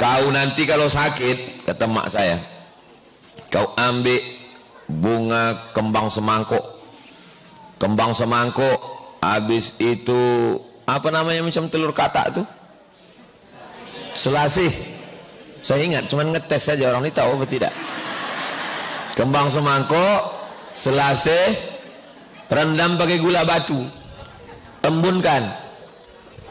Kau nanti kalau sakit, kata mak saya, kau ambil bunga kembang semangkuk. Kembang semangkuk, habis itu apa namanya macam telur katak tuh? Selasih. Saya ingat, cuman ngetes saja, orang ini tahu apa tidak. Kembang semangkuk, selasih, rendam pakai gula batu, embunkan.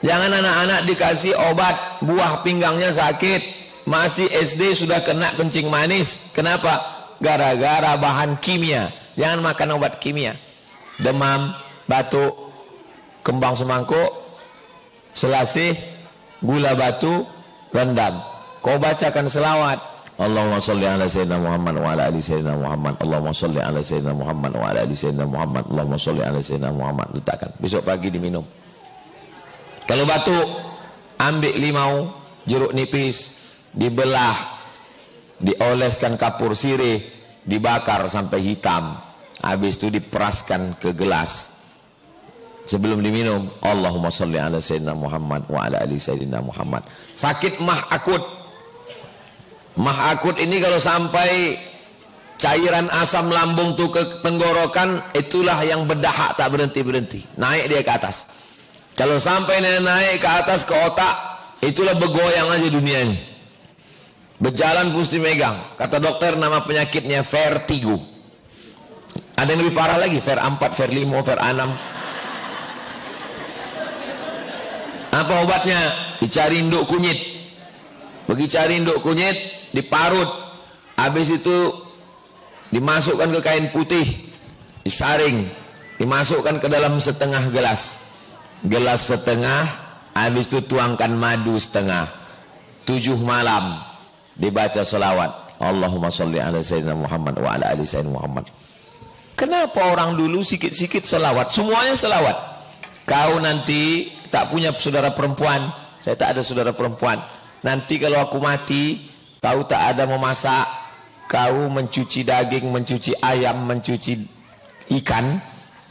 Jangan anak-anak dikasih obat buah pinggangnya sakit, masih SD sudah kena kencing manis. Kenapa? Gara-gara bahan kimia. Jangan makan obat kimia. Demam, batuk, kembang semangkuk, selasih, gula batu, rendam. Kau bacakan selawat. Allahumma sholli ala sayyidina Muhammad wa ala ali sayyidina Muhammad. Allahumma sholli ala sayyidina Muhammad wa ala ali sayyidina Muhammad. Allahumma sholli ala sayyidina Muhammad. Letakkan. Besok pagi diminum. Kalau batuk, ambil limau, jeruk nipis, dibelah, dioleskan kapur sirih, dibakar sampai hitam. Habis itu diperaskan ke gelas. Sebelum diminum, Allahumma sholli ala sayyidina Muhammad wa ala ali sayyidina Muhammad. Sakit mah akut. Mah akut ini kalau sampai cairan asam lambung tuh ke tenggorokan, itulah yang berdahak tak berhenti-berhenti. Naik dia ke atas. Kalau sampai naik ke atas ke otak, itulah bergoyang aja dunia ini. Berjalan mesti megang. Kata dokter nama penyakitnya vertigo. Ada yang lebih parah lagi, ver 4, ver 5, ver 6. Apa obatnya? Dicari induk kunyit. Bagi cari induk kunyit, diparut. Habis itu dimasukkan ke kain putih, disaring, dimasukkan ke dalam setengah gelas. Gelas setengah, habis itu tuangkan madu setengah. 7 malam dibaca selawat. Allahumma sholli ala sayyidina Muhammad wa ala ali sayyidina Muhammad. Kenapa orang dulu sikit-sikit selawat? Semuanya selawat. Kau nanti tak punya saudara perempuan, saya tak ada saudara perempuan. Nanti kalau aku mati, kau tak ada memasak, kau mencuci daging, mencuci ayam, mencuci ikan,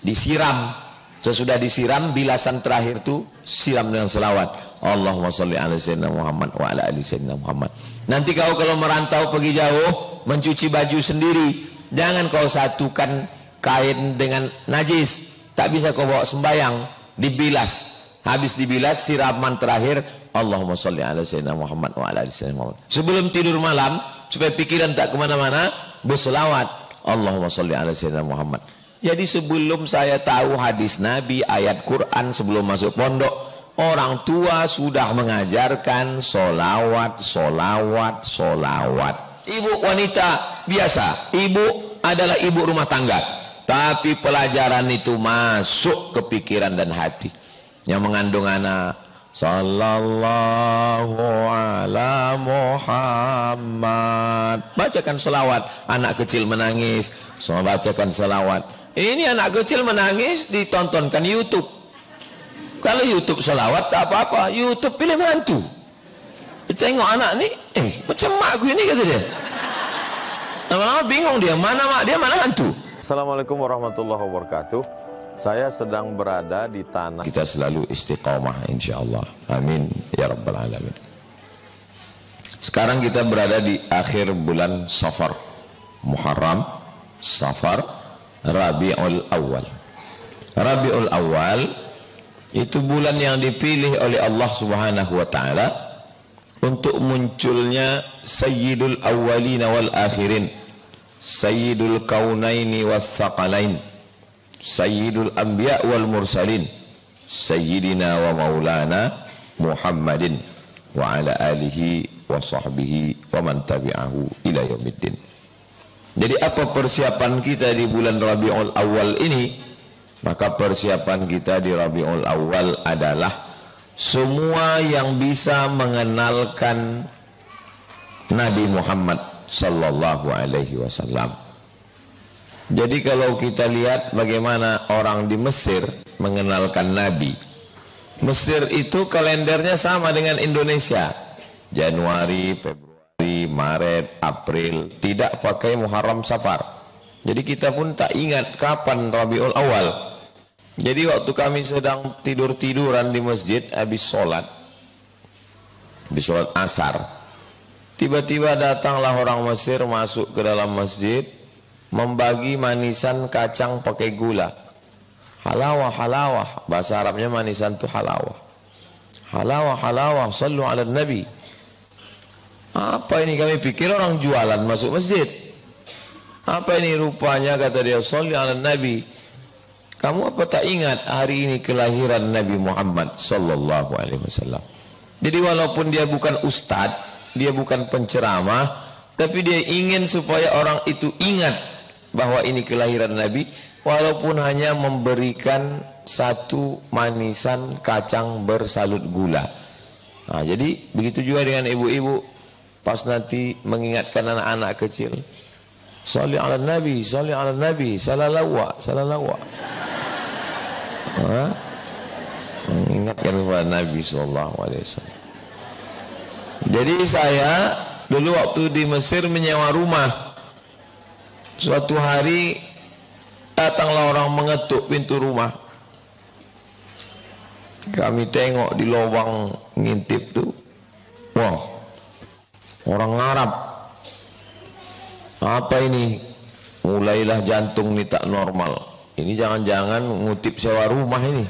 disiram. Sesudah disiram, bilasan terakhir tu siram dengan selawat. Allahumma sholli ala sayyidina Muhammad wa ala ali sayyidina Muhammad. Nanti kau kalau merantau pergi jauh, mencuci baju sendiri, jangan kau satukan kain dengan najis. Tak bisa kau bawa sembayang, dibilas. Habis dibilas, siraman terakhir, Allahumma sholli ala sayyidina Muhammad wa ala ali sayyidina Muhammad. Sebelum tidur malam, supaya pikiran tak kemana-mana, berselawat. Allahumma sholli ala sayyidina Muhammad. Jadi sebelum saya tahu hadis Nabi, ayat Quran, sebelum masuk pondok, orang tua sudah mengajarkan solawat, solawat, solawat. Ibu wanita biasa, ibu adalah ibu rumah tangga, tapi pelajaran itu masuk ke pikiran dan hati. Yang mengandung anak, sallallahu ala Muhammad, bacakan solawat. Anak kecil menangis, so bacakan solawat. Ini anak kecil menangis, ditontonkan YouTube. Kalau YouTube selawat tak apa-apa, YouTube pilih mantu. Tengok anak ni, macam makku ini, kata dia. Lama-lama bingung dia, mana mak dia, mana hantu. Assalamualaikum warahmatullahi wabarakatuh. Saya sedang berada di tanah. Kita selalu istiqamah insyaAllah. Amin ya rabbal alamin. Sekarang kita berada di akhir bulan Safar, Muharram, Safar, Rabiul Awal. Rabiul Awal itu bulan yang dipilih oleh Allah Subhanahu wa taala untuk munculnya Sayyidul Awwalin wal Akhirin, Sayyidul Kaunaini was Thaqalain, Sayyidul Anbiya wal Mursalin, Sayyidina wa Maulana Muhammadin wa ala alihi wa sahbihi wa man tabi'ahu ila yaumiddin. Jadi apa persiapan kita di bulan Rabiul Awal ini? Maka persiapan kita di Rabiul Awal adalah semua yang bisa mengenalkan Nabi Muhammad sallallahu alaihi wasallam. Jadi kalau kita lihat bagaimana orang di Mesir mengenalkan Nabi. Mesir itu kalendernya sama dengan Indonesia. Januari, Februari, Maret, April, tidak pakai Muharram, Safar. Jadi kita pun tak ingat kapan Rabiul Awal. Jadi waktu kami sedang tidur-tiduran di masjid habis sholat asar, Tiba-tiba datanglah orang Mesir masuk ke dalam masjid, membagi manisan kacang pakai gula. Halawah, halawah. Bahasa Arabnya manisan itu halawah. Halawah, halawah, sallu ala nabi. Apa ini, kami pikir orang jualan masuk masjid. Apa ini rupanya, kata dia, sallu ala nabi. Kamu apa tak ingat hari ini kelahiran Nabi Muhammad sallallahu alaihi wasallam. Jadi walaupun dia bukan ustadz, dia bukan penceramah, tapi dia ingin supaya orang itu ingat bahwa ini kelahiran Nabi, walaupun hanya memberikan satu manisan kacang bersalut gula. Nah, jadi begitu juga dengan ibu-ibu pas nanti mengingatkan anak-anak kecil, sholli ala nabi, sholli ala nabi, salalawa, salalawa. Mengingatkan kepada Nabi sallallahu alaihi wasallam. Jadi saya dulu waktu di Mesir menyewa rumah. Suatu hari datanglah orang mengetuk pintu rumah. Kami tengok di lubang ngintip tuh, wah, orang Arab. Apa ini? Mulailah jantung nih tak normal. Ini jangan-jangan ngutip sewa rumah ini.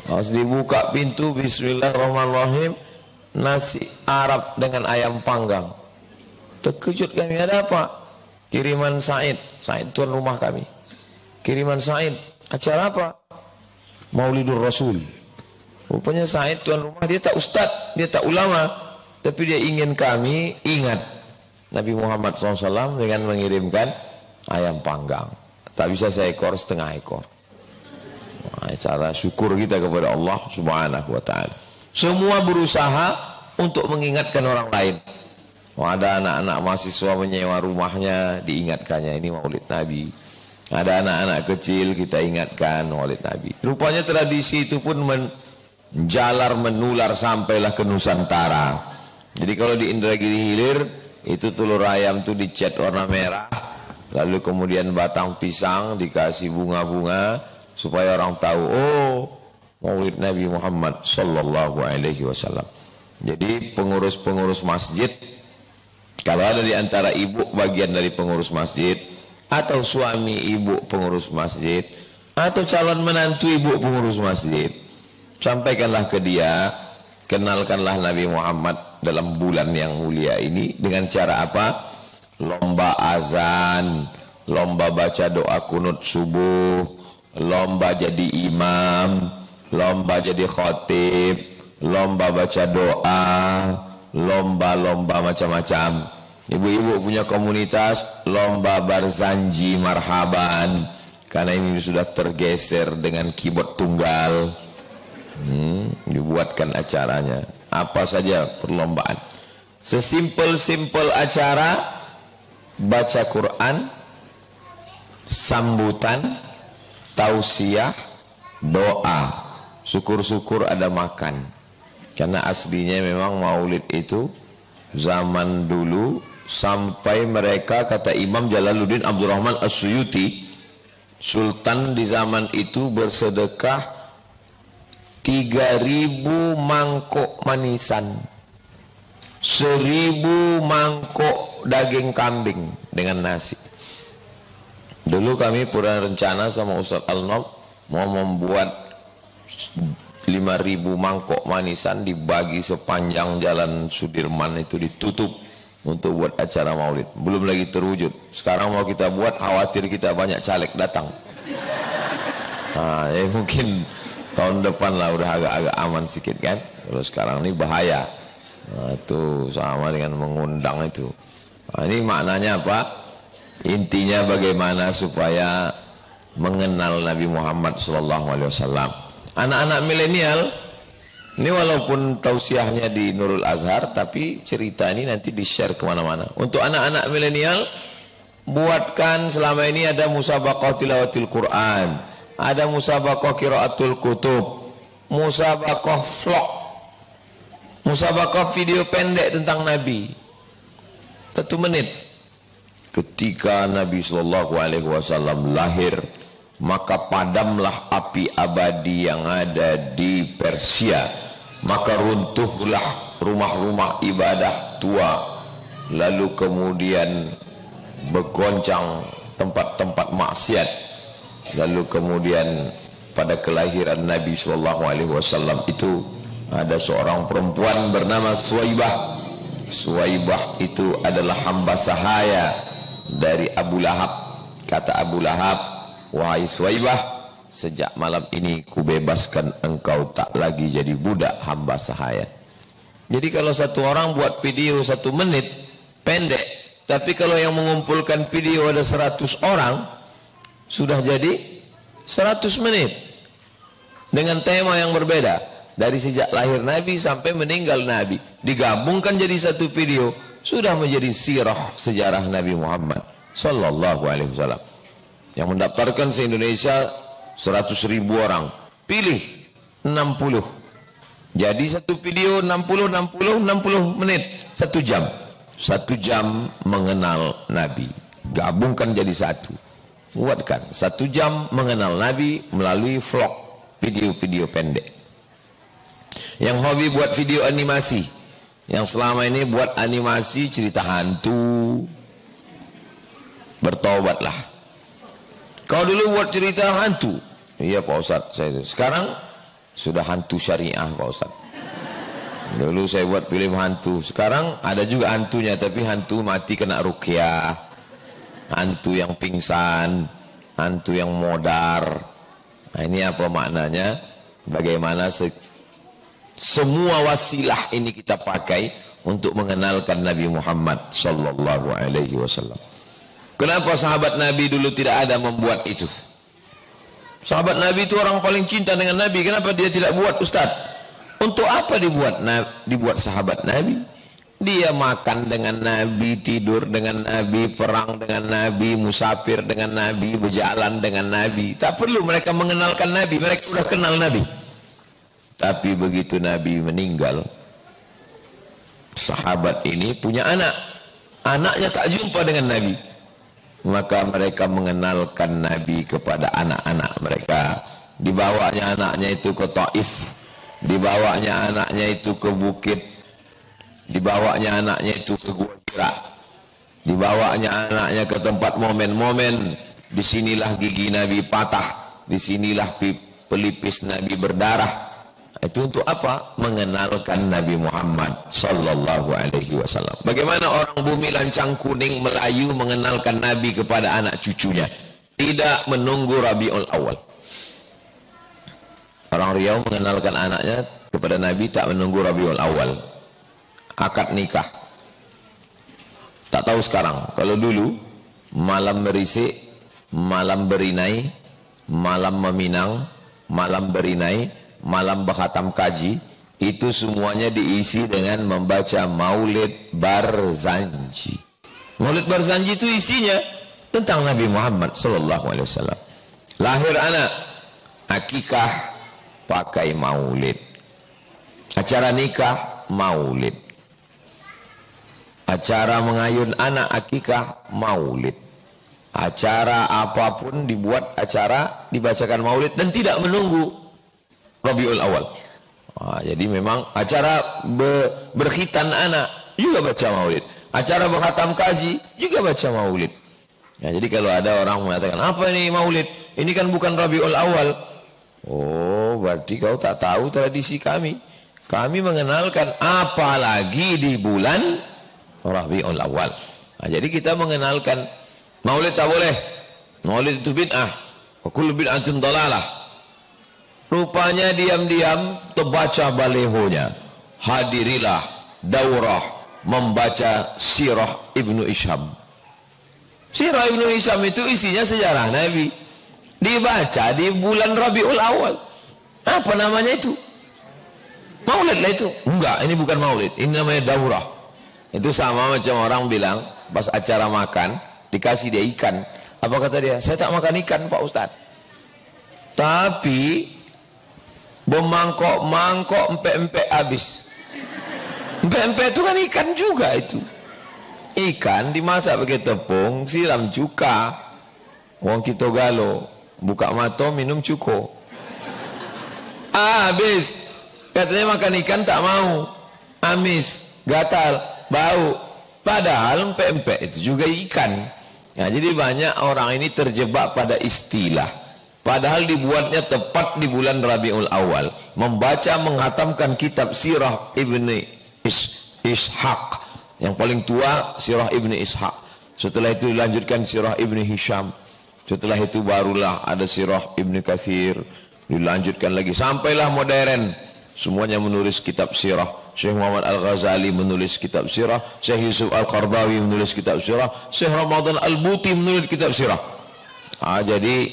Pas dibuka pintu, bismillahirrahmanirrahim, nasi Arab dengan ayam panggang. Terkejut kami, ada apa? Kiriman Said, Said tuan rumah kami. Kiriman Said, acara apa? Maulidur Rasul. Rupanya Said tuan rumah, dia tak ustad, dia tak ulama, tapi dia ingin kami ingat Nabi Muhammad SAW dengan mengirimkan ayam panggang. Tak bisa seekor, setengah ekor. Nah, cara syukur kita kepada Allah Subhanahu wa ta'ala. Semua berusaha untuk mengingatkan orang lain. Ada anak-anak mahasiswa menyewa rumahnya, diingatkannya ini maulid Nabi. Ada anak-anak kecil kita ingatkan maulid Nabi. Rupanya tradisi itu pun menjalar, menular sampailah ke Nusantara. Jadi kalau di Indragiri Hilir itu telur ayam itu dicat warna merah, lalu kemudian batang pisang dikasih bunga-bunga supaya orang tahu, oh, maulid Nabi Muhammad sallallahu alaihi wasallam. Jadi pengurus-pengurus masjid, kalau ada di antara ibu bagian dari pengurus masjid, atau suami ibu pengurus masjid, atau calon menantu ibu pengurus masjid, sampaikanlah ke dia, kenalkanlah Nabi Muhammad dalam bulan yang mulia ini dengan cara apa? Lomba azan, lomba baca doa kunut subuh, lomba jadi imam, lomba jadi khatib, lomba baca doa, lomba-lomba macam-macam. Ibu-ibu punya komunitas lomba barzanji marhaban, karena ini sudah tergeser dengan keyboard tunggal. Dibuatkan acaranya, apa saja perlombaan. Sesimpel-simpel acara, baca Quran, sambutan, tausiah, doa, syukur-syukur ada makan. Karena aslinya memang maulid itu zaman dulu sampai mereka, kata Imam Jalaluddin Abdurrahman As-Suyuti, sultan di zaman itu bersedekah 3.000 mangkok manisan, 1.000 mangkok daging kambing dengan nasi. Dulu kami pernah rencana sama Ustaz Al-Nob mau membuat 5.000 mangkok manisan dibagi sepanjang jalan Sudirman itu, ditutup untuk buat acara maulid. Belum lagi terwujud. Sekarang mau kita buat, khawatir kita banyak caleg datang. Nah, mungkin tahun depan lah udah agak-agak aman sedikit kan. Kalau sekarang ini bahaya. Nah, itu sama dengan mengundang itu. Nah, ini maknanya apa? Intinya bagaimana supaya mengenal Nabi Muhammad SAW. Anak-anak milenial ini walaupun tausiahnya di Nurul Azhar, tapi cerita ini nanti di-share kemana-mana. Untuk anak-anak milenial, buatkan selama ini ada musabaqah tilawatil Quran, ada musabaqah qiraatul kutub, musabaqah vlog, musabaqah video pendek tentang Nabi 1 menit. Ketika Nabi SAW lahir, maka padamlah api abadi yang ada di Persia, maka runtuhlah rumah-rumah ibadah tua, lalu kemudian bergoncang tempat-tempat maksiat, lalu kemudian pada kelahiran Nabi SAW itu ada seorang perempuan bernama Suwaibah. Suwaibah itu adalah hamba sahaya dari Abu Lahab. Kata Abu Lahab, wahai Suwaibah, sejak malam ini kubebaskan engkau tak lagi jadi budak hamba sahaya. Jadi kalau satu orang buat video 1 menit pendek, tapi kalau yang mengumpulkan video ada 100 orang, sudah jadi 100 menit dengan tema yang berbeda. Dari sejak lahir Nabi sampai meninggal Nabi, digabungkan jadi satu video, sudah menjadi sirah sejarah Nabi Muhammad sallallahu alaihi wasallam. Yang mendaftarkan se-Indonesia 100.000 orang, pilih 60. Jadi satu video 60 menit, 1 jam. 1 jam mengenal Nabi, gabungkan jadi satu. Buatkan 1 jam mengenal Nabi melalui vlog, video-video pendek. Yang hobi buat video animasi, yang selama ini buat animasi cerita hantu, bertobatlah. Kau dulu buat cerita hantu, iya Pak Ustadz, saya itu. Sekarang sudah hantu syariah Pak Ustadz. Dulu saya buat film hantu, sekarang ada juga hantunya, tapi hantu mati kena ruqyah, hantu yang pingsan, hantu yang modar. Nah, ini apa maknanya? Bagaimana semua wasilah ini kita pakai untuk mengenalkan Nabi Muhammad sallallahu alaihi wasallam. Kenapa sahabat Nabi dulu tidak ada membuat itu? Sahabat Nabi itu orang paling cinta dengan Nabi. Kenapa dia tidak buat, Ustaz? Untuk apa dibuat sahabat Nabi? Dia makan dengan Nabi, tidur dengan Nabi, perang dengan Nabi, musafir dengan Nabi, berjalan dengan Nabi. Tak perlu mereka mengenalkan Nabi, mereka sudah kenal Nabi. Tapi begitu Nabi meninggal, sahabat ini punya anak, anaknya tak jumpa dengan Nabi, maka mereka mengenalkan Nabi kepada anak-anak mereka. Dibawanya anaknya itu ke Taif, dibawanya anaknya itu ke bukit, dibawanya anaknya itu ke Gua Hira, dibawanya anaknya ke tempat momen-momen. Disinilah gigi Nabi patah, disinilah pelipis Nabi berdarah. Itu untuk apa? Mengenalkan Nabi Muhammad sallallahu alaihi wasallam. Bagaimana orang bumi lancang kuning Melayu mengenalkan Nabi kepada anak cucunya? Tidak menunggu Rabiul Awal. Orang Riau mengenalkan anaknya kepada Nabi tak menunggu Rabiul Awal. Akad nikah. Tak tahu sekarang. Kalau dulu malam merisik, malam berinai, malam meminang, malam berinai, malam berkhatam kaji, itu semuanya diisi dengan membaca Maulid Barzanji. Maulid Barzanji itu isinya tentang Nabi Muhammad sallallahu alaihi wasallam. Lahir anak, akikah pakai maulid. Acara nikah maulid. Acara mengayun anak akikah maulid. Acara apapun dibuat acara dibacakan maulid dan tidak menunggu Rabiul Awal. Jadi memang acara berkhitan anak juga baca maulid. Acara berkhatam kaji juga baca maulid. Ya, jadi kalau ada orang mengatakan, apa ini maulid? Ini kan bukan Rabiul Awal. Oh, berarti kau tak tahu tradisi kami. Kami mengenalkan apalagi di bulan Rabiul Awal. Jadi kita mengenalkan maulid tak boleh. Maulid itu bid'ah. Wa kullu bid'atin dhalalah. Rupanya diam-diam terbaca balehonya. Hadirilah daurah membaca sirah Ibnu Isham. Sirah Ibnu Isham itu isinya sejarah Nabi. Dibaca di bulan Rabiul Awal. Apa namanya itu? Maulid lah itu. Enggak, ini bukan maulid. Ini namanya daurah. Itu sama macam orang bilang pas acara makan dikasih dia ikan. Apa kata dia? Saya tak makan ikan Pak Ustadz. Tapi bermangkok-mangkok empek-empek habis. Empek-empek itu kan ikan juga itu. Ikan dimasak pakai tepung, siram cuka. Wong kita galo, buka mata minum cuko. Habis. Katanya makan ikan tak mau. amis, gatal, bau. Padahal empek-empek itu juga ikan. Nah, jadi banyak orang ini terjebak pada istilah. Padahal dibuatnya tepat di bulan Rabiul Awal. Membaca, menghatamkan kitab Sirah Ibni Ishaq. Yang paling tua Sirah Ibni Ishaq. Setelah itu dilanjutkan Sirah Ibni Hisham. Setelah itu barulah ada Sirah Ibni Kathir. Dilanjutkan lagi sampailah modern. Semuanya menulis kitab sirah. Syekh Muhammad Al-Ghazali menulis kitab sirah, Syekh Yusuf Al-Qardawi menulis kitab sirah, Syekh Ramadan Al-Buti menulis kitab sirah. Jadi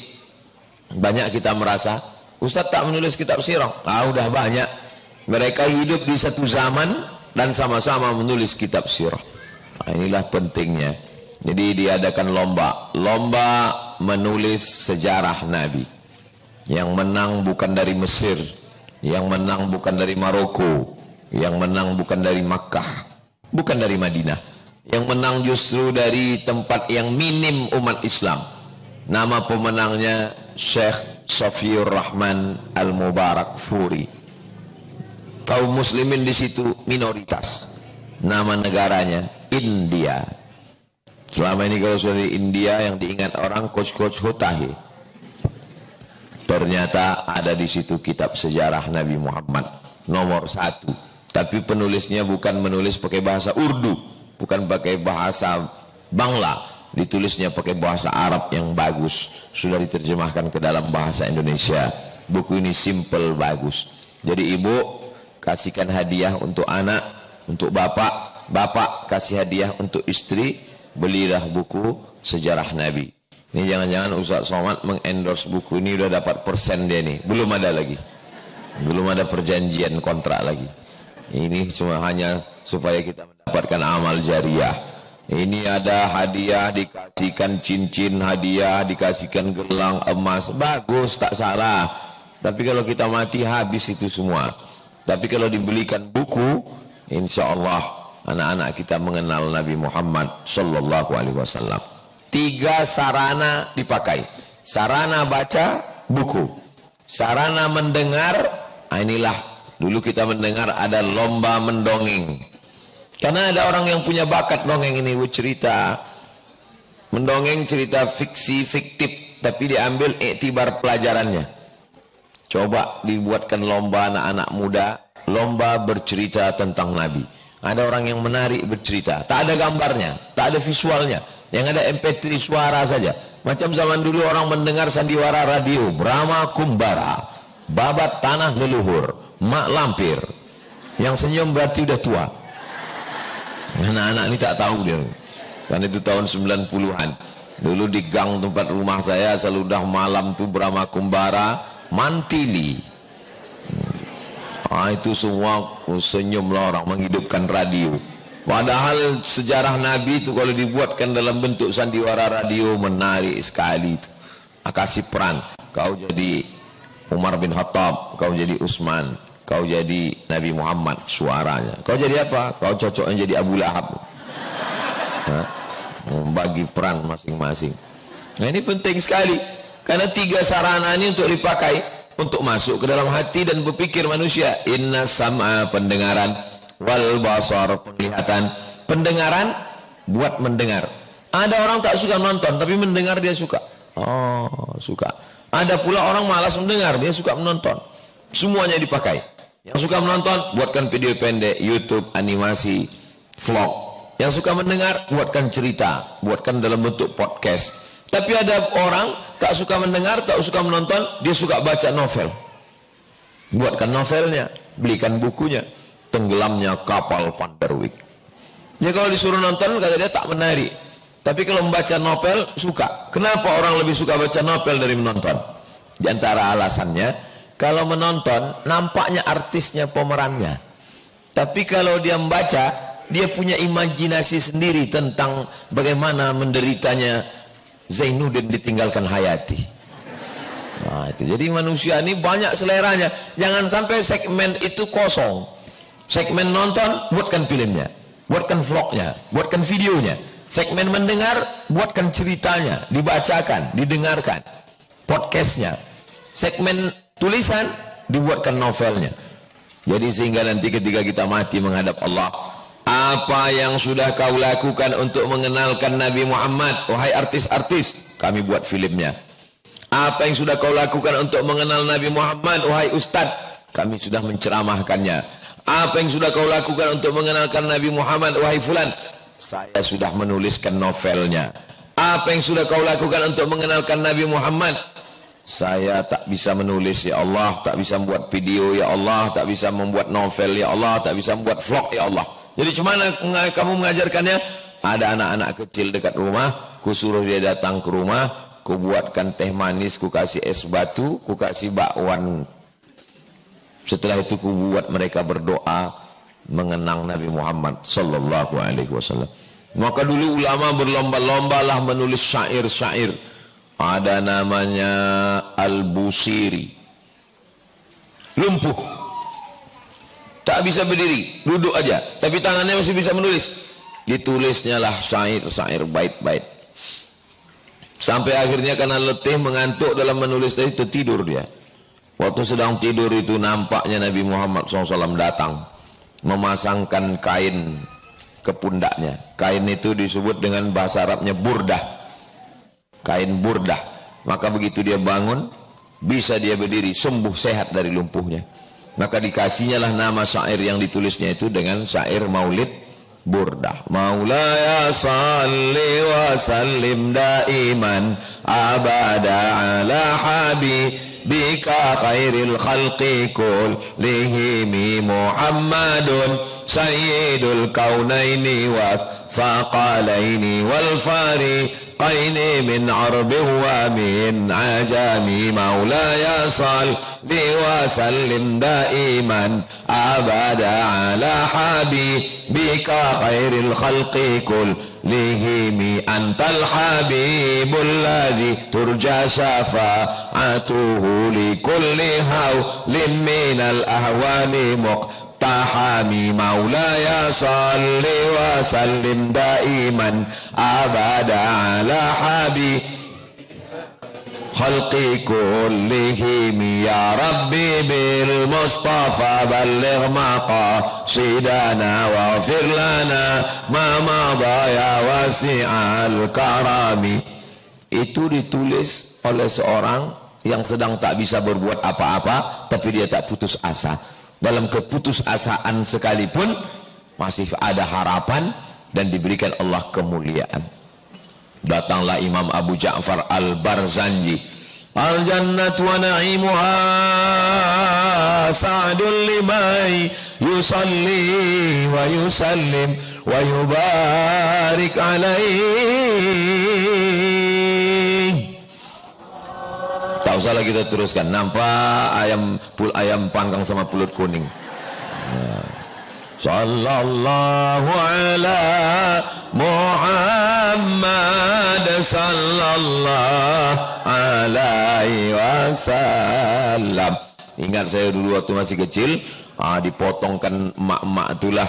banyak kita merasa Ustaz tak menulis kitab sirah. Udah banyak. Mereka hidup di satu zaman dan sama-sama menulis kitab sirah. Inilah pentingnya. Jadi diadakan lomba menulis sejarah Nabi. Yang menang bukan dari Mesir, yang menang bukan dari Maroko, yang menang bukan dari Makkah, bukan dari Madinah. Yang menang justru dari tempat yang minim umat Islam. Nama pemenangnya Syekh Safiur Rahman Al-Mubarak Furi. Kaum muslimin di situ minoritas. Nama negaranya India. Selama ini kalau sudah di India yang diingat orang coach-coach Hotahe. Ternyata ada di situ kitab sejarah Nabi Muhammad nomor 1. Tapi penulisnya bukan menulis pakai bahasa Urdu, bukan pakai bahasa Bangla, ditulisnya pakai bahasa Arab yang bagus, sudah diterjemahkan ke dalam bahasa Indonesia. Buku ini simple, bagus. Jadi ibu kasihkan hadiah untuk anak, untuk bapak kasih hadiah untuk istri, belilah buku sejarah Nabi. Ini jangan-jangan Ustaz Somad mengendorse buku ini udah dapat persen dia nih. Belum ada lagi, belum ada perjanjian kontrak lagi. Ini cuma hanya supaya kita mendapatkan amal jariah. Ini ada hadiah, dikasihkan cincin hadiah, dikasihkan gelang emas, bagus, tak salah. Tapi kalau kita mati habis itu semua. Tapi kalau dibelikan buku, insya Allah anak-anak kita mengenal Nabi Muhammad Sallallahu Alaihi Wasallam. 3 sarana dipakai. Sarana baca buku, sarana mendengar. Inilah dulu kita mendengar ada lomba mendongeng. Karena ada orang yang punya bakat dongeng ini, cerita mendongeng, cerita fiksi, fiktif, tapi diambil iktibar pelajarannya. Coba dibuatkan lomba anak-anak muda, lomba bercerita tentang Nabi. Ada orang yang menarik bercerita, tak ada gambarnya, tak ada visualnya, yang ada MP3 suara saja. Macam zaman dulu orang mendengar sandiwara radio, Brahma Kumbara, babat tanah leluhur, mak lampir. Yang senyum berarti udah tua. Anak-anak ini tak tahu dia. Kan itu tahun 90-an. Dulu di gang tempat rumah saya seludah malam tuh Brahma Kumbara, Mantili. Itu semua senyumlah orang menghidupkan radio. Padahal sejarah Nabi itu kalau dibuatkan dalam bentuk sandiwara radio menarik sekali itu. Kasih peran. Kau jadi Umar bin Khattab, kau jadi Utsman, kau jadi Nabi Muhammad suaranya. Kau jadi apa? Kau cocoknya jadi Abu Lahab. Membagi peran masing-masing. Nah ini penting sekali. Karena 3 sarana ini untuk dipakai untuk masuk ke dalam hati dan berpikir manusia. Inna sam'a, pendengaran, wal basar, penglihatan. Pendengaran buat mendengar. Ada orang tak suka nonton tapi mendengar dia suka. Suka. Ada pula orang malas mendengar, dia suka menonton. Semuanya dipakai. Yang suka menonton buatkan video pendek, YouTube, animasi, vlog. Yang suka mendengar buatkan cerita, buatkan dalam bentuk podcast. Tapi ada orang tak suka mendengar, tak suka menonton, dia suka baca novel. Buatkan novelnya, belikan bukunya. Tenggelamnya kapal Van der Wijk. Ya kalau disuruh nonton kata dia tak menarik. Tapi kalau membaca novel suka. Kenapa orang lebih suka baca novel dari menonton? Di antara alasannya, kalau menonton nampaknya artisnya, pemerannya. Tapi kalau dia membaca, dia punya imajinasi sendiri tentang bagaimana menderitanya Zainuddin ditinggalkan Hayati. Nah, itu. Jadi manusia ini banyak seleranya. Jangan sampai segmen itu kosong. Segmen nonton, buatkan filmnya, buatkan vlognya, buatkan videonya. Segmen mendengar, buatkan ceritanya, dibacakan, didengarkan, podcastnya. Segmen tulisan, dibuatkan novelnya. Jadi sehingga nanti ketika kita mati menghadap Allah, apa yang sudah kau lakukan untuk mengenalkan Nabi Muhammad, wahai artis-artis, kami buat filmnya. Apa yang sudah kau lakukan untuk mengenal Nabi Muhammad, wahai ustadz, kami sudah menceramahkannya. Apa yang sudah kau lakukan untuk mengenalkan Nabi Muhammad, wahai fulan, saya sudah menuliskan novelnya. Apa yang sudah kau lakukan untuk mengenalkan Nabi Muhammad, saya tak bisa menulis ya Allah, tak bisa membuat video ya Allah, tak bisa membuat novel ya Allah, tak bisa membuat vlog ya Allah. Jadi cuman kamu mengajarkannya? Ada anak-anak kecil dekat rumah, ku suruh dia datang ke rumah, ku buatkan teh manis, ku kasih es batu, ku kasih bakwan. Setelah itu ku buat mereka berdoa mengenang Nabi Muhammad sallallahu alaihi wasallam. Maka dulu ulama berlomba-lombalah menulis syair-syair. Ada namanya Al-Busiri, lumpuh, tak bisa berdiri, duduk aja, tapi tangannya masih bisa menulis. Ditulisnya lah syair-syair bait-bait. Sampai akhirnya karena letih mengantuk dalam menulis tadi, tertidur dia. Waktu sedang tidur itu nampaknya Nabi Muhammad SAW datang, memasangkan kain ke pundaknya. Kain itu disebut dengan bahasa Arabnya burdah, kain burdah. Maka begitu dia bangun, bisa dia berdiri, sembuh, sehat dari lumpuhnya. Maka dikasihnya lah nama syair yang ditulisnya itu dengan syair maulid burdah. Maulaya salli wa sallim daiman abada ala habibika khairil khalqi kullihimi Muhammadun sayyidul kaunaini wa thaqalaini wal fariqaini min arbin wa min ajami. Maulaya salli wa sallim daiman abada ala habibika khairil khalqi kullihimi antal habibul ladzi turja syafa'atuhu li kulli hawlin minal ahwani tahami. Maulaya salli wa sallim daiman abada ala habi khalqi kullihim. Ya Rabbi bil Mustafa balligh maqasidana waghfir lana ma madha ya wasi'al karami. Itu ditulis oleh seorang yang sedang tak bisa berbuat apa-apa, tapi dia tak putus asa. Dalam keputusasaan sekalipun masih ada harapan dan diberikan Allah kemuliaan. Datanglah Imam Abu Ja'far Al-Barzanji, al-jannatu wa na'imuha sa'adun limai yusalli wa yusallim wa yubarik alaih. Tak usahlah kita teruskan. Nampak ayam panggang sama pulut kuning. Sallallahu ala Muhammad sallallahu alaihi wasallam. Ingat saya dulu waktu masih kecil, dipotongkan emak-emak itulah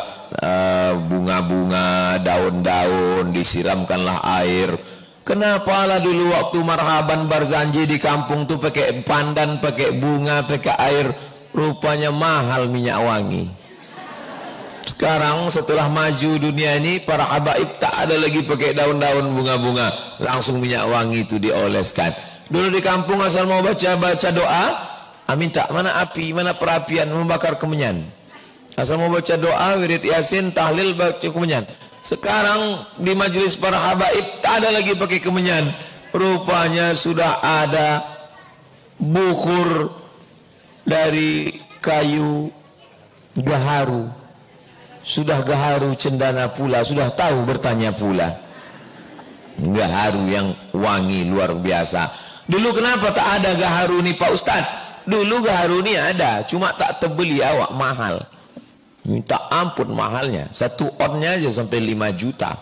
bunga-bunga, daun-daun, disiramkanlah air. Kenapa lah dulu waktu marhaban Barzanji di kampung tuh pakai pandan, pakai bunga, pakai air, rupanya mahal minyak wangi. Sekarang setelah maju dunia ini, para habaib tak ada lagi pakai daun-daun bunga-bunga, langsung minyak wangi itu dioleskan. Dulu di kampung asal mau baca doa, minta mana api, mana perapian membakar kemenyan. Asal mau baca doa, wirid yasin, tahlil, baca kemenyan. Sekarang di majelis para habaib tak ada lagi pakai kemenyan, rupanya sudah ada bukhur dari kayu gaharu. Sudah gaharu cendana pula, sudah tahu bertanya pula. Gaharu yang wangi luar biasa. Dulu kenapa tak ada gaharu nih Pak Ustadz? Dulu gaharu nih ada, cuma tak terbeli awak, mahal. Minta ampun mahalnya, satu onnya aja sampai 5 juta.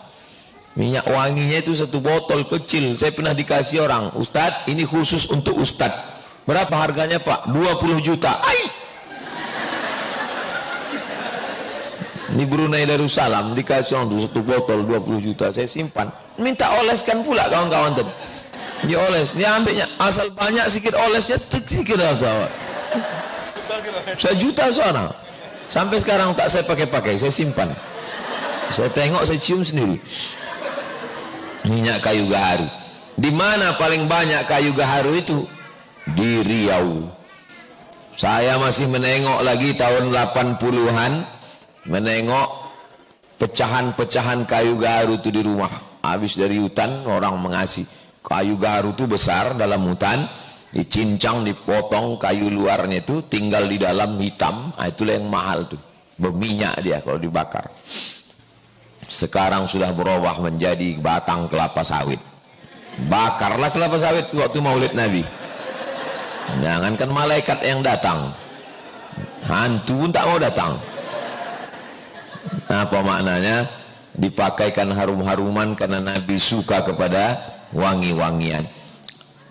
Minyak wanginya itu satu botol kecil. Saya pernah dikasih orang, Ustadz ini khusus untuk Ustadz. Berapa harganya Pak? 20 juta. Ai! Ini Brunei Darussalam dikasih orang satu botol 20 juta. Saya simpan. Minta oleskan pula kawan-kawan tuh. Dia oles, dia ambilnya asal banyak sikit olesnya, sikit aja. 1 juta seorang. Sampai sekarang tak saya pakai-pakai, saya simpan. Saya tengok, saya cium sendiri. Minyak kayu gaharu. Di mana paling banyak kayu gaharu itu? Di Riau. Saya masih menengok lagi tahun 80-an, menengok pecahan-pecahan kayu gaharu itu di rumah. Habis dari hutan orang mengasih. Kayu gaharu itu besar dalam hutan, dicincang, dipotong kayu luarnya itu, tinggal di dalam hitam. Itulah yang mahal tuh. Berminyak dia kalau dibakar. Sekarang sudah berubah menjadi batang kelapa sawit. Bakarlah kelapa sawit waktu maulid Nabi. Jangankan malaikat yang datang, hantu pun tak mau datang. Apa maknanya? Dipakaikan harum-haruman karena Nabi suka kepada wangi-wangian.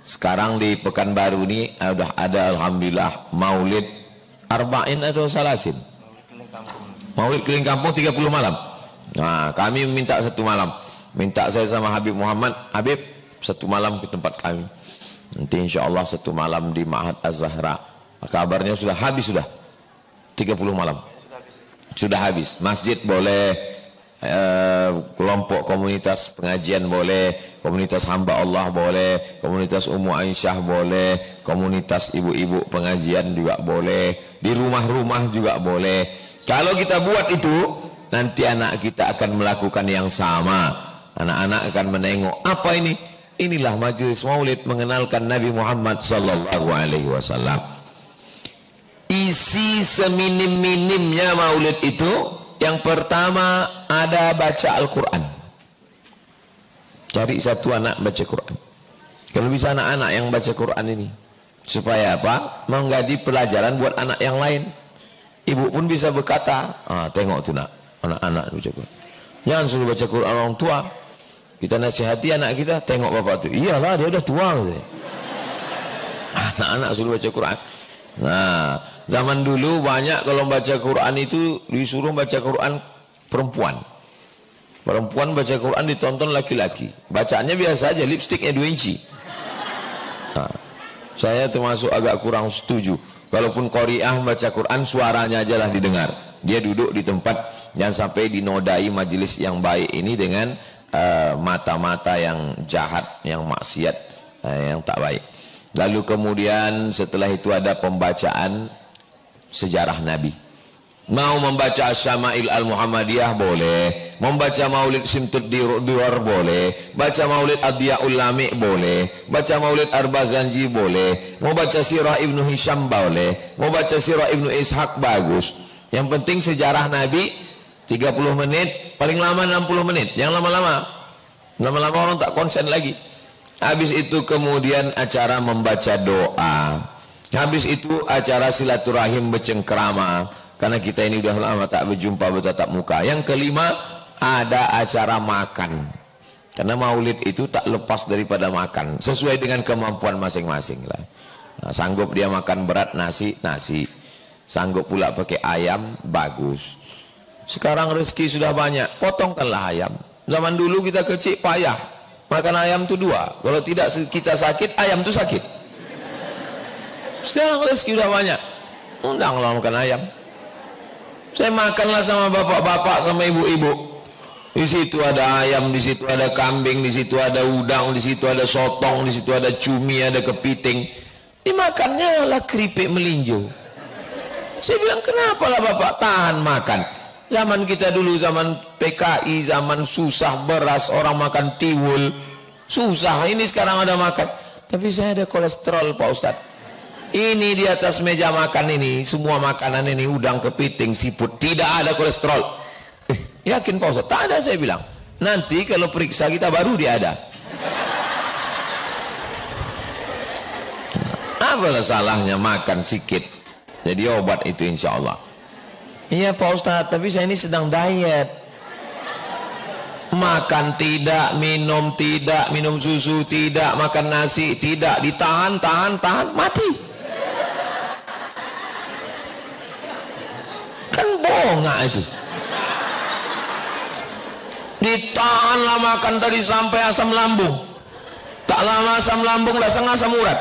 Sekarang di Pekanbaru ini sudah ada alhamdulillah maulid arba'in atau salasin. Maulid keliling kampung 30 malam. Nah, kami minta 1 malam. Minta saya sama Habib Muhammad, Habib 1 malam ke tempat kami. Nanti insya Allah 1 malam di Ma'had Az-Zahra. Kabarnya sudah habis, sudah 30 malam. Sudah habis. Masjid boleh, kelompok komunitas pengajian boleh, komunitas hamba Allah boleh, komunitas Ummu Aisyah boleh, komunitas ibu-ibu pengajian juga boleh, di rumah-rumah juga boleh. Kalau kita buat itu, nanti anak kita akan melakukan yang sama. Anak-anak akan menengok, apa ini? Inilah majelis maulid mengenalkan Nabi Muhammad sallallahu alaihi wasallam. Isi seminim-minimnya maulid itu, yang pertama ada baca Al-Quran. Cari 1 anak baca Quran. Kalau bisa anak-anak yang baca Quran ini. Supaya apa? Menjadi pelajaran buat anak yang lain. Ibu pun bisa berkata, tengok tu nak, anak-anak baca Quran. Jangan suruh baca Quran orang tua. Kita nasihati anak kita, tengok bapak tu. Iyalah, dia dah tua. Anak-anak suruh baca Quran. Nah, zaman dulu banyak kalau baca Quran itu disuruh baca Quran perempuan. Perempuan baca Quran ditonton laki-laki. Bacaannya biasa aja, lipstiknya 2 inci. Nah, saya termasuk agak kurang setuju. Kalaupun qari'ah baca Quran, suaranya aja lah didengar. Dia duduk di tempat, jangan sampai dinodai majelis yang baik ini dengan mata-mata yang jahat, yang maksiat, yang tak baik. Lalu kemudian setelah itu ada pembacaan sejarah Nabi. Mau membaca Syama'il Al-Muhammadiyah boleh, membaca Maulid Simtud Diwar boleh, baca Maulid Adiya'ul Lami boleh, baca Maulid Arbazanji boleh, mau baca Sirah Ibnu Hisham boleh, mau baca Sirah Ibnu Ishaq bagus. Yang penting sejarah Nabi 30 menit, paling lama 60 menit. Yang lama-lama orang tak konsen lagi. Habis itu kemudian acara membaca doa. Habis itu acara silaturahim bercengkrama. Karena kita ini sudah lama tak berjumpa bertatap muka. Yang kelima ada acara makan. Karena maulid itu tak lepas daripada makan. Sesuai dengan kemampuan masing-masing lah. Nah, sanggup dia makan berat nasi, nasi. Sanggup pula pakai ayam, bagus. Sekarang rezeki sudah banyak, potongkanlah ayam. Zaman dulu kita kecil payah, makan ayam tu 2. Kalau tidak kita sakit, ayam tu sakit. Sekarang rezeki sudah banyak, undanglah makan ayam. Saya makanlah sama bapak-bapak, sama ibu-ibu. Di situ ada ayam, di situ ada kambing, di situ ada udang, di situ ada sotong, di situ ada cumi, ada kepiting. Dimakannya lah keripik melinjo. Saya bilang, kenapa lah bapak tahan makan? Zaman kita dulu, zaman PKI, zaman susah beras, orang makan tiwul, susah. Ini sekarang ada makan. Tapi saya ada kolesterol Pak Ustadz. Ini di atas meja makan ini, semua makanan ini, udang, kepiting, siput, tidak ada kolesterol. Yakin Pak Ustadz? Tak ada, saya bilang. Nanti kalau periksa kita baru dia ada. Apalah salahnya makan sikit. Jadi obat itu insya Allah. Iya Pak Ustadz, tapi saya ini sedang diet. Makan tidak, minum susu tidak, makan nasi tidak, ditahan, tahan, mati. Kan bohong itu. Ditahanlah makan tadi sampai asam lambung. Tak lama asam lambung langsung asam urat.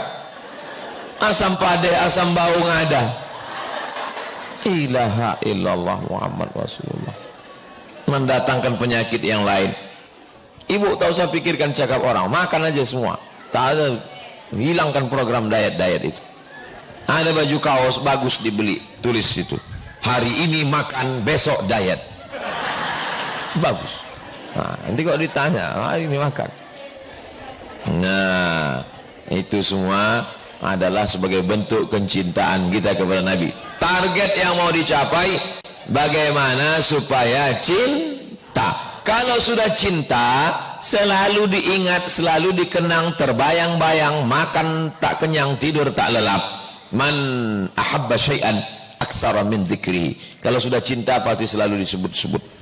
Asam padeh, asam bau ada. ilaha illallah Muhammad Rasulullah. Mendatangkan penyakit yang lain. Ibu tak usah pikirkan cakap orang, makan aja semua. Tak ada, hilangkan program diet itu. Ada baju kaos bagus dibeli, tulis situ, hari ini makan, besok diet. Bagus. Nah, nanti kalau ditanya, hari ini makan. Nah, itu semua adalah sebagai bentuk kecintaan kita kepada Nabi. Target yang mau dicapai, bagaimana supaya cinta. Kalau sudah cinta, selalu diingat, selalu dikenang, terbayang-bayang, makan tak kenyang, tidur tak lelap. Man ahabba syai'an aktsara min dzikrihi. Kalau sudah cinta pasti selalu disebut-sebut.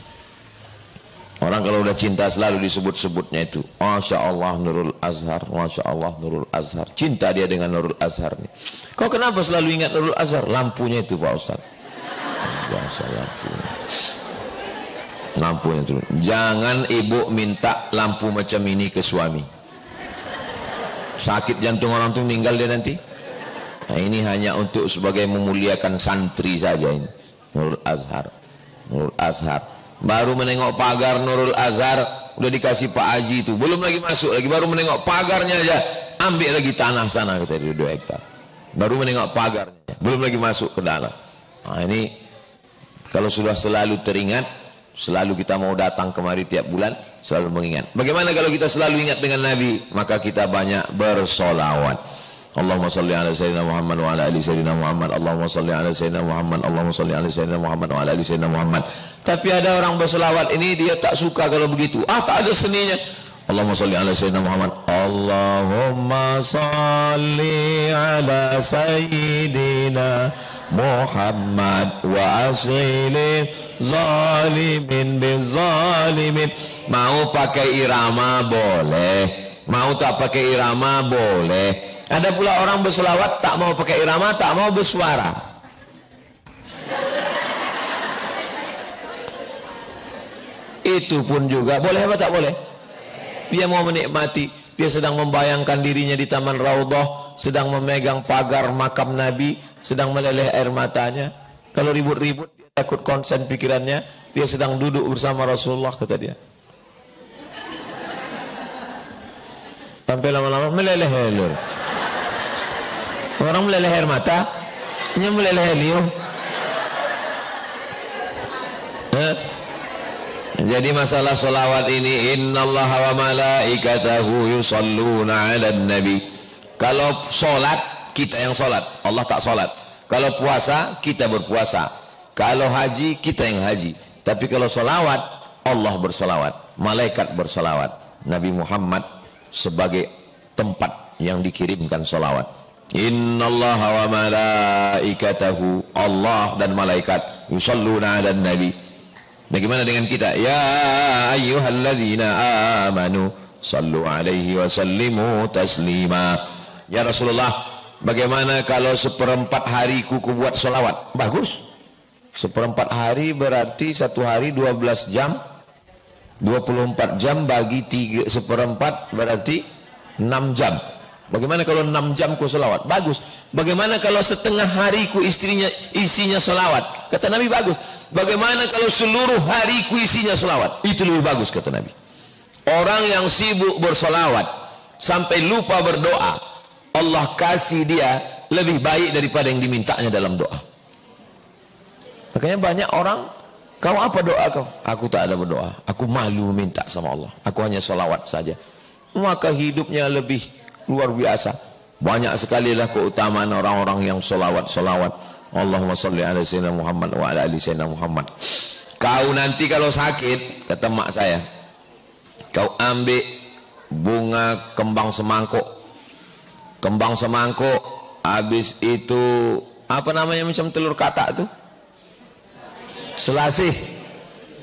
Orang kalau udah cinta selalu disebut-sebutnya itu. Masya Allah Nurul Azhar, Masya Allah Nurul Azhar. Cinta dia dengan Nurul Azhar nih. Kau kenapa selalu ingat Nurul Azhar? Lampunya itu Pak Ustaz. Biasa lampunya. Lampunya itu. Jangan ibu minta lampu macam ini ke suami. Sakit jantung orang itu meninggal dia nanti. Nah, ini hanya untuk sebagai memuliakan santri saja ini. Nurul Azhar, Nurul Azhar. Baru menengok pagar Nurul Azhar udah dikasih Pak Haji itu, belum lagi masuk lagi, baru menengok pagarnya aja ambil lagi tanah sana kita di 2 hektar. Baru menengok pagarnya, belum lagi masuk ke dalam. Nah, ini kalau sudah selalu teringat, selalu kita mau datang kemari tiap bulan, selalu mengingat. Bagaimana kalau kita selalu ingat dengan Nabi? Maka kita banyak bersolawat. Allahumma salli ala sayyidina Muhammad wa ala ali sayyidina Muhammad. Allahumma salli ala sayyidina Muhammad. Allahumma salli ala sayyidina Muhammad wa ala ali sayyidina Muhammad. Tapi ada orang berselawat ini dia tak suka kalau begitu. Tak ada seninya. Allahumma salli ala sayyidina Muhammad. Allahumma salli ala sayyidina Muhammad wa asghili zalimin bizalimin. Mau pakai irama boleh, mau tak pakai irama boleh. Ada pula orang berselawat tak mau pakai irama, tak mau bersuara. Itu pun juga boleh apa tak boleh? Dia mau menikmati, dia sedang membayangkan dirinya di Taman Raudhah, sedang memegang pagar makam Nabi, sedang meleleh air matanya. Kalau ribut-ribut dia takut konsen pikirannya, dia sedang duduk bersama Rasulullah, kata dia. Sampai lama-lama meleleh air. Orang meleleh air mata, ini meleleh helium. Jadi masalah solawat ini, innallaha wa malaikatahu yusalluna 'alan nabi. Kalau solat, kita yang solat, Allah tak solat. Kalau puasa, kita berpuasa. Kalau haji, kita yang haji. Tapi kalau solawat, Allah bersolawat, malaikat bersolawat, Nabi Muhammad sebagai tempat yang dikirimkan solawat. Innallaha wa malaikatahu, Allah dan malaikat, yusalluna 'alan nabi. Bagaimana dengan kita? Ya ayyuhalladzina amanu sallu alaihi wa sallimu taslima. Ya Rasulullah, bagaimana kalau 1/4 hariku ku buat solawat? Bagus. 1/4 hari berarti 1 hari 12 jam, 24 jam bagi 1/4 berarti 6 jam. Bagaimana kalau 6 jam ku solawat? Bagus. Bagaimana kalau setengah hariku isinya solawat? Kata Nabi, bagus. Bagaimana kalau seluruh hariku isinya solawat? Itu lebih bagus, kata Nabi. Orang yang sibuk bersolawat sampai lupa berdoa, Allah kasih dia lebih baik daripada yang dimintanya dalam doa. Makanya banyak orang, kau apa doa kau? Aku tak ada berdoa, aku malu minta sama Allah, aku hanya solawat saja. Maka hidupnya lebih luar biasa. Banyak sekali lah keutamaan orang-orang yang solawat-solawat. Allahumma salli ala sayyidina Muhammad wa ala ali sayyidina Muhammad. Kau nanti kalau sakit, kata mak saya, kau ambil bunga kembang semangkuk. Kembang semangkuk, habis itu apa namanya macam telur katak tu? Selasih.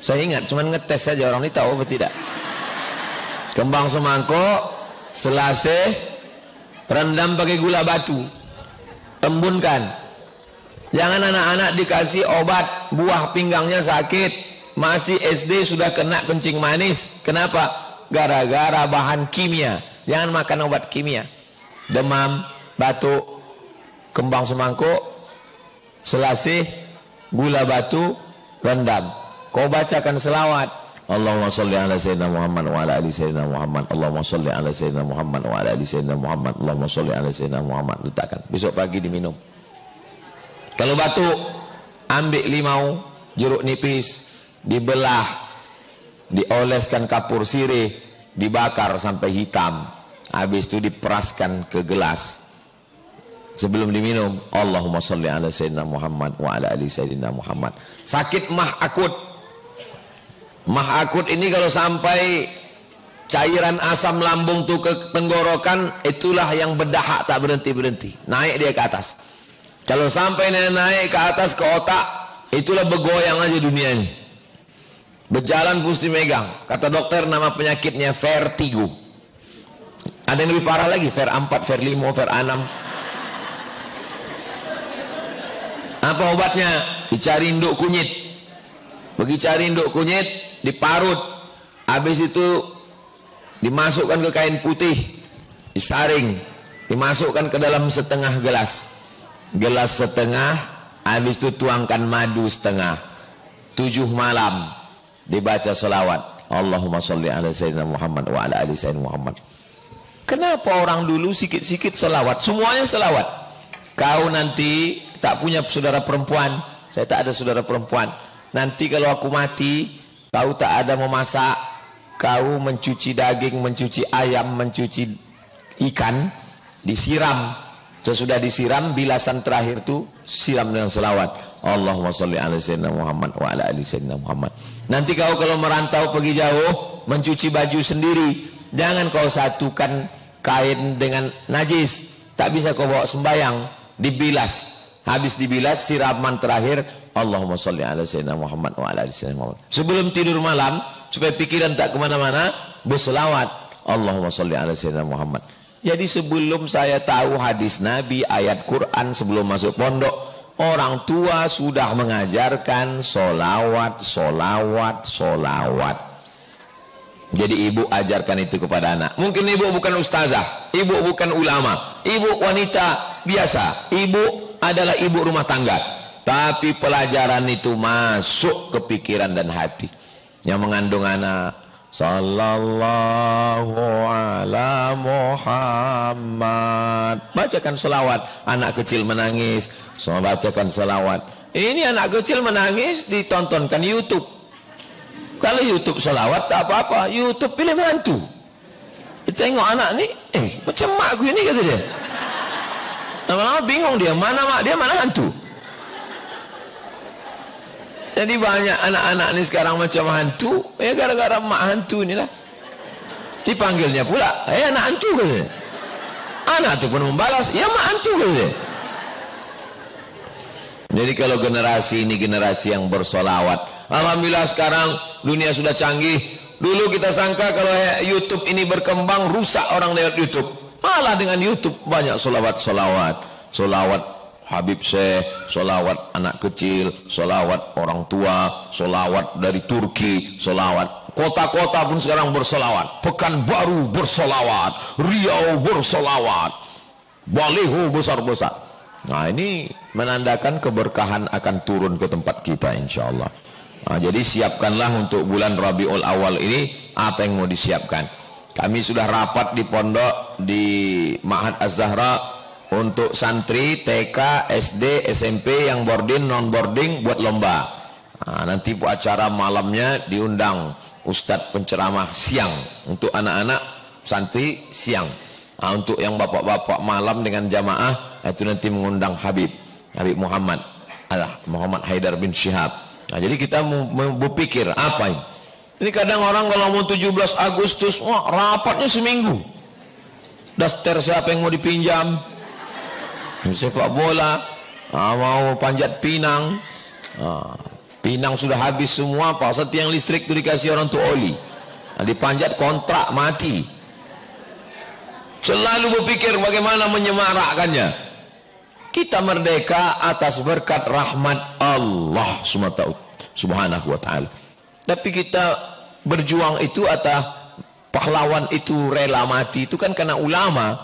Saya ingat, cuman ngetes saja, orang ini tahu apa tidak. Kembang semangkuk, selasih, rendam pakai gula batu, embunkan. Jangan anak-anak dikasih obat, buah pinggangnya sakit, masih SD sudah kena kencing manis. Kenapa? Gara-gara bahan kimia. Jangan makan obat kimia. Demam, batuk, kembang semangkuk, selasih, gula batu, rendam. Kau bacakan selawat. Allahumma salli ala sayyidina Muhammad wa ala ali sayyidina Muhammad. Allahumma salli ala sayyidina Muhammad wa ala ali sayyidina Muhammad. Allahumma salli ala sayyidina Muhammad. Letakkan. Besok pagi diminum. Kalau batuk, ambil limau, jeruk nipis, dibelah, dioleskan kapur sirih, dibakar sampai hitam. Habis itu diperaskan ke gelas. Sebelum diminum, Allahumma salli ala sayyidina Muhammad wa ala ali sayyidina Muhammad. Sakit mah akut. Mah akut ini kalau sampai cairan asam lambung tuh ke tenggorokan, itulah yang berdahak tak berhenti-berhenti. Naik dia ke atas. Kalau sampai naik ke atas ke otak, itulah begoyang aja dunia ini. Berjalan mesti megang. Kata dokter nama penyakitnya vertigo. Ada yang lebih parah lagi, ver 4, ver 5, ver 6. Apa obatnya? Dicari induk kunyit. Pergi cari induk kunyit, diparut. Habis itu dimasukkan ke kain putih, disaring, dimasukkan ke dalam setengah gelas. Gelas setengah, habis itu tuangkan madu setengah. 7 malam dibaca selawat. Allahumma salli ala sayyidina Muhammad wa ala ali sayyidina Muhammad. Kenapa orang dulu sikit-sikit selawat? Semuanya selawat. Kau nanti tak punya saudara perempuan, saya tak ada saudara perempuan. Nanti kalau aku mati, kau tak ada memasak, kau mencuci daging, mencuci ayam, mencuci ikan, disiram. Sesudah disiram, bilasan terakhir tu siram dengan selawat. Allahumma salli ala sayyidina Muhammad wa ala ali sayyidina Muhammad. Nanti kau kalau merantau pergi jauh, mencuci baju sendiri, jangan kau satukan kain dengan najis. Tak bisa kau bawa sembayang, dibilas. Habis dibilas, siraman terakhir, Allahumma salli ala sayyidina Muhammad wa ala ali sayyidina Muhammad. Sebelum tidur malam, supaya pikiran tak kemana-mana, berselawat, Allahumma salli ala sayyidina Muhammad. Jadi sebelum saya tahu hadis Nabi, ayat Quran, sebelum masuk pondok, orang tua sudah mengajarkan solawat, solawat, solawat. Jadi ibu ajarkan itu kepada anak. Mungkin ibu bukan ustazah, ibu bukan ulama, ibu wanita biasa, ibu adalah ibu rumah tangga. Tapi pelajaran itu masuk ke pikiran dan hati. Yang mengandung anak, sallallahu ala Muhammad. Bacakan selawat. Anak kecil menangis, so bacakan selawat. Ini anak kecil menangis, ditontonkan YouTube. Kalau YouTube selawat tak apa-apa, YouTube pilih mantu. Tengok anak ni, macam mak aku ini, kata dia. Lama-lama bingung dia, mana mak dia, mana hantu. Jadi banyak anak-anak ni sekarang macam hantu, gara-gara mak hantu ni lah. Dipanggilnya pula, anak hantu, kata dia. Anak tu pun membalas, ya mak hantu, kata dia. Jadi kalau generasi ini generasi yang bersolawat, alhamdulillah sekarang dunia sudah canggih. Dulu kita sangka kalau YouTube ini berkembang, rusak orang lewat YouTube. Malah dengan YouTube banyak solawat-solawat. Solawat Habib Syekh, solawat anak kecil, solawat orang tua, solawat dari Turki, solawat. Kota-kota pun sekarang bersolawat. Pekanbaru bersolawat, Riau bersolawat, baliho besar-besar. Nah, ini menandakan keberkahan akan turun ke tempat kita, insyaAllah. Nah, jadi siapkanlah untuk bulan Rabiul Awal ini apa yang mau disiapkan. Kami sudah rapat di pondok di Ma'had Az-Zahra untuk santri TK, SD, SMP yang boarding, non boarding buat lomba. Nah, nanti acara malamnya diundang Ustadz penceramah siang untuk anak-anak santri siang. Nah, untuk yang bapak-bapak malam dengan jamaah itu nanti mengundang Habib Muhammad Haidar bin Syihab. Nah, jadi kita mau berpikir apa ini? Ini kadang orang kalau mau 17 Agustus, wah rapatnya seminggu. Daster siapa yang mau dipinjam? Sepak bola, mau panjat pinang. Pinang sudah habis semua, pasal tiang listrik itu dikasih orang untuk oli. Nah, dipanjat kontrak mati. Selalu berpikir bagaimana menyemarakkannya. Kita merdeka atas berkat rahmat Allah Subhanahu wa ta'ala. Tapi kita berjuang itu atas pahlawan itu rela mati itu kan karena ulama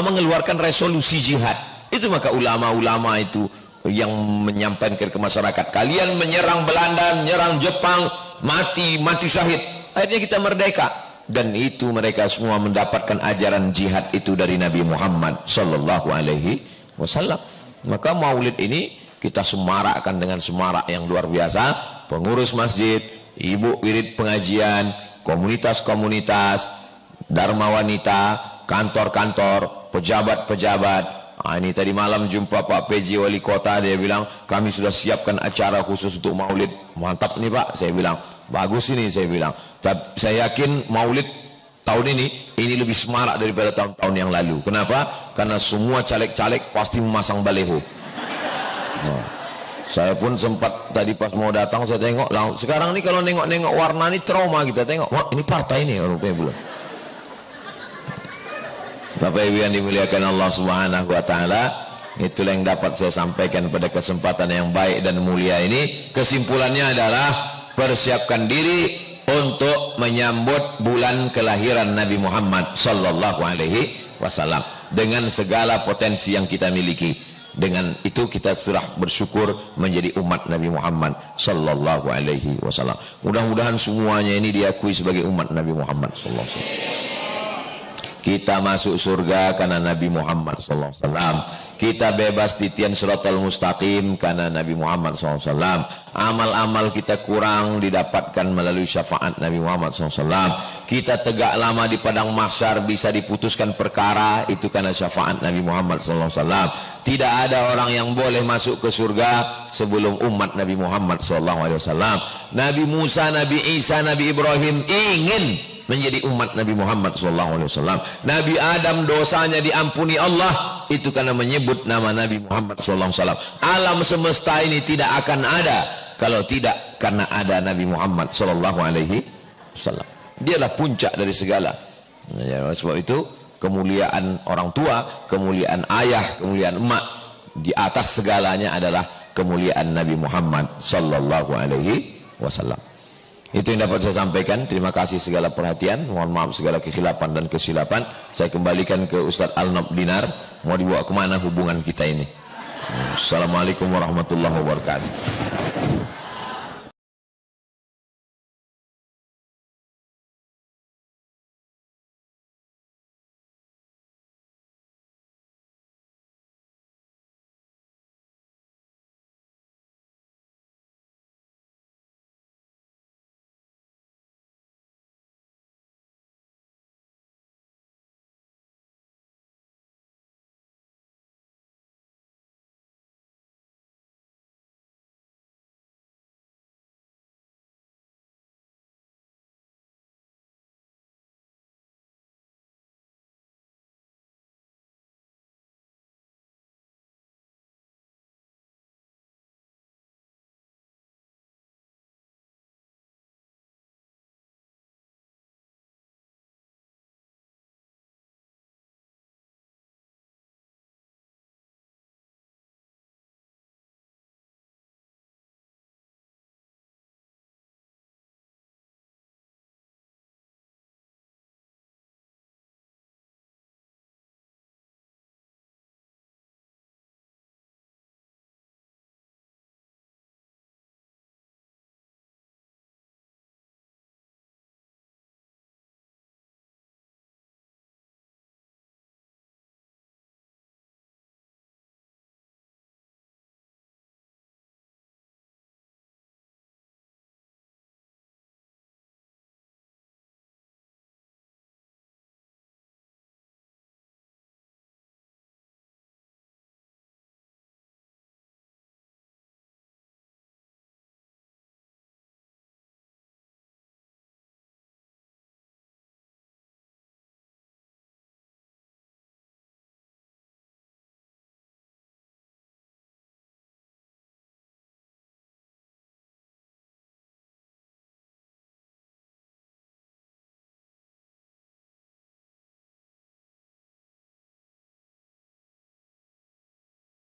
mengeluarkan resolusi jihad. Itu maka ulama-ulama itu yang menyampaikan ke masyarakat, kalian menyerang Belanda, menyerang Jepang, mati syahid. Akhirnya kita merdeka, dan itu mereka semua mendapatkan ajaran jihad itu dari Nabi Muhammad sallallahu alaihi wasallam. Maka maulid ini kita semarakkan dengan semarak yang luar biasa. Pengurus masjid, ibu wirid pengajian, komunitas-komunitas, dharma wanita, kantor-kantor, pejabat-pejabat. Ini tadi malam jumpa Pak PJ Wali Kota, dia bilang kami sudah siapkan acara khusus untuk maulid. Mantap nih Pak, saya bilang bagus ini, saya bilang. Tapi saya yakin maulid tahun ini lebih semarak daripada tahun-tahun yang lalu. Kenapa? Karena semua caleg-caleg pasti memasang baleho. Nah, saya pun sempat tadi pas mau datang saya tengok, sekarang ini kalau nengok-nengok warna ini trauma kita tengok. Wah, ini partai ini rupanya belum. Bapak Ibu yang dimuliakan Allah Subhanahu wa taala, itulah yang dapat saya sampaikan pada kesempatan yang baik dan mulia ini. Kesimpulannya adalah persiapkan diri untuk menyambut bulan kelahiran Nabi Muhammad sallallahu alaihi wasallam dengan segala potensi yang kita miliki. Dengan itu kita sudah bersyukur menjadi umat Nabi Muhammad sallallahu alaihi wasallam. Mudah-mudahan semuanya ini diakui sebagai umat Nabi Muhammad sallallahu alaihi wasallam. Kita masuk surga karena Nabi Muhammad sallallahu alaihi wasallam. Kita bebas di tian siratal mustaqim karena Nabi Muhammad sallallahu alaihi wasallam. Amal-amal kita kurang didapatkan melalui syafaat Nabi Muhammad sallallahu alaihi wasallam. Kita tegak lama di padang mahsyar bisa diputuskan perkara itu karena syafaat Nabi Muhammad sallallahu alaihi wasallam. Tidak ada orang yang boleh masuk ke surga sebelum umat Nabi Muhammad sallallahu alaihi wasallam. Nabi Musa, Nabi Isa, Nabi Ibrahim ingin menjadi umat Nabi Muhammad SAW. Nabi Adam dosanya diampuni Allah itu karena menyebut nama Nabi Muhammad SAW. Alam semesta ini tidak akan ada kalau tidak karena ada Nabi Muhammad SAW. Dialah puncak dari segala. Nah, sebab itu kemuliaan orang tua, kemuliaan ayah, kemuliaan emak, di atas segalanya adalah kemuliaan Nabi Muhammad SAW. Itu yang dapat saya sampaikan. Terima kasih segala perhatian. Mohon maaf segala kekhilapan dan kesilapan. Saya kembalikan ke Ustaz Al-Nab Dinar. Mau dibawa kemana hubungan kita ini? Assalamualaikum warahmatullahi wabarakatuh.